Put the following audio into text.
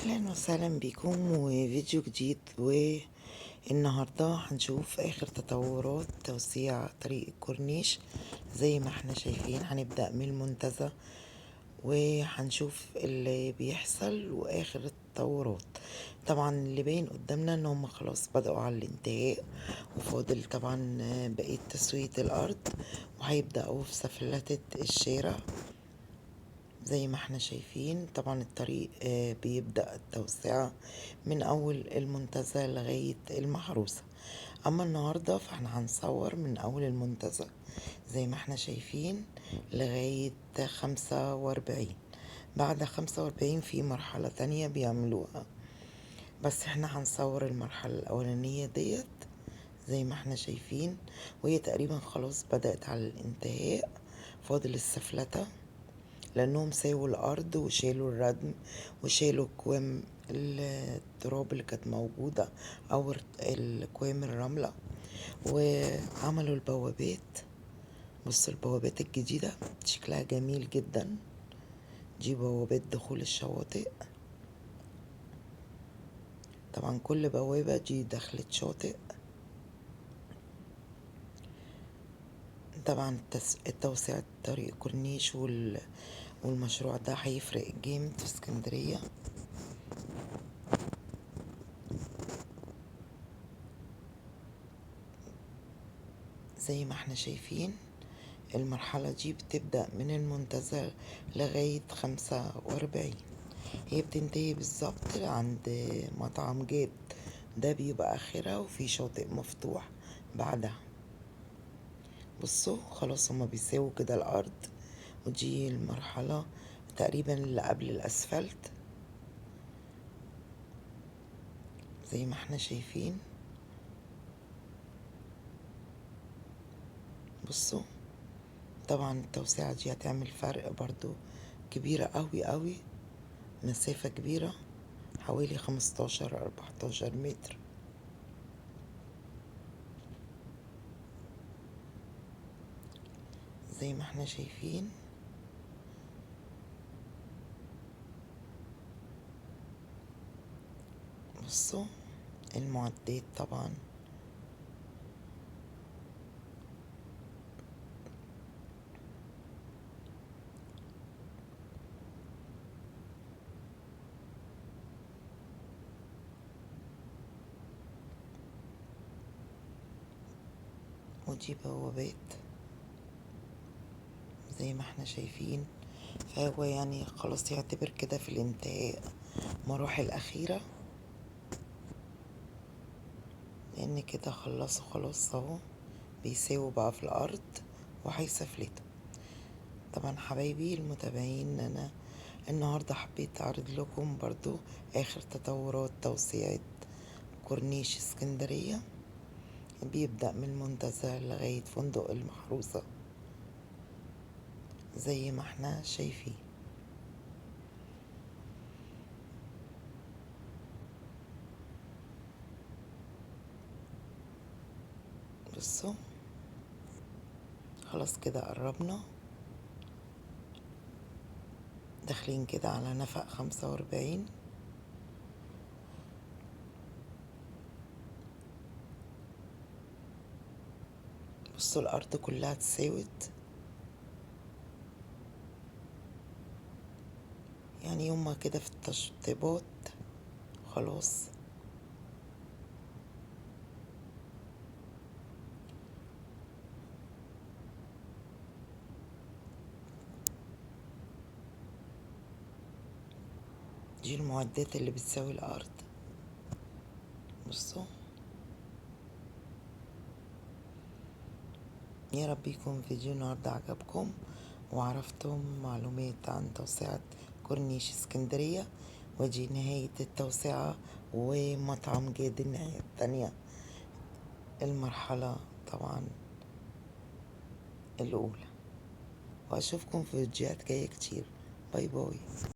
اهلا وسهلا بكم وفيديو جديد. والنهارده هنشوف اخر تطورات توسيع طريق الكورنيش. زي ما احنا شايفين هنبدأ من المنتزه وهنشوف اللي بيحصل واخر التطورات. طبعا اللي باين قدامنا ان هم خلاص بدأوا على الانتهاء، وفاضل طبعا بقية تسوية الارض، وهيبدأوا في سفلتة الشارع. زي ما احنا شايفين طبعا الطريق بيبدأ التوسعة من أول المنتزه لغاية المحروسة. أما النهاردة فاحنا هنصور من أول المنتزه زي ما احنا شايفين لغاية 45. بعد 45 في مرحلة تانية بيعملوها، بس احنا هنصور المرحلة الأولانية ديت زي ما احنا شايفين، وهي تقريبا خلاص بدأت على الانتهاء. فاضل السفلتة لأنهم ساووا الأرض وشالوا الردم وشالوا كوام التراب اللي كانت موجودة أو الكوام الرملة، وعملوا البوابات. بصوا البوابات الجديدة شكلها جميل جدا، دي بوابات دخول الشواطئ. طبعا كل بوابة دي دخلت شاطئ. طبعا التوسعة طريق كورنيش والمشروع ده هيفرق جامد في اسكندرية. زي ما احنا شايفين المرحلة دي بتبدأ من المنتزه لغاية 45. هي بتنتهي بالظبط عند مطعم جاد، ده بيبقى آخرها وفي شاطئ مفتوح بعدها. بصوا خلاص هما بيساووا كده الأرض، ودي المرحلة تقريبا اللي قبل الأسفلت زي ما احنا شايفين. بصوا طبعا التوسعة دي هتعمل فرق برضو كبيرة قوي قوي، مسافة كبيرة حوالي 15-14 متر. زي ما احنا شايفين. بصوا المعدات طبعا ودي بوابات زي ما احنا شايفين. فهو يعني خلاص يعتبر كده في الانتهاء، مراحل أخيرة، لأن كده خلصوا خلاص اهو، بيساووا بقى في الأرض وهيسفلتوا. طبعا حبايبي المتابعين، أنا النهاردة حبيت أعرض لكم برضو آخر تطورات توسيع كورنيش اسكندرية. بيبدأ من المنتزه لغاية فندق المحروسة زي ما احنا شايفين. بصوا خلاص كده قربنا، داخلين كده على نفق 45. بصوا الأرض كلها اتساوت، يعني هما كده في التشطيبات خلاص. دي المعدات اللي بتساوي الأرض. بصوا يا رب يكون فيديو النهاردة عجبكم وعرفتم معلومات عن توسعة كورنيش اسكندرية. ودي نهاية التوسعة، ومطعم جاد النهاية التانية، المرحلة طبعا الأولى. وأشوفكم في فيديوهات جاية كتير. باي باي.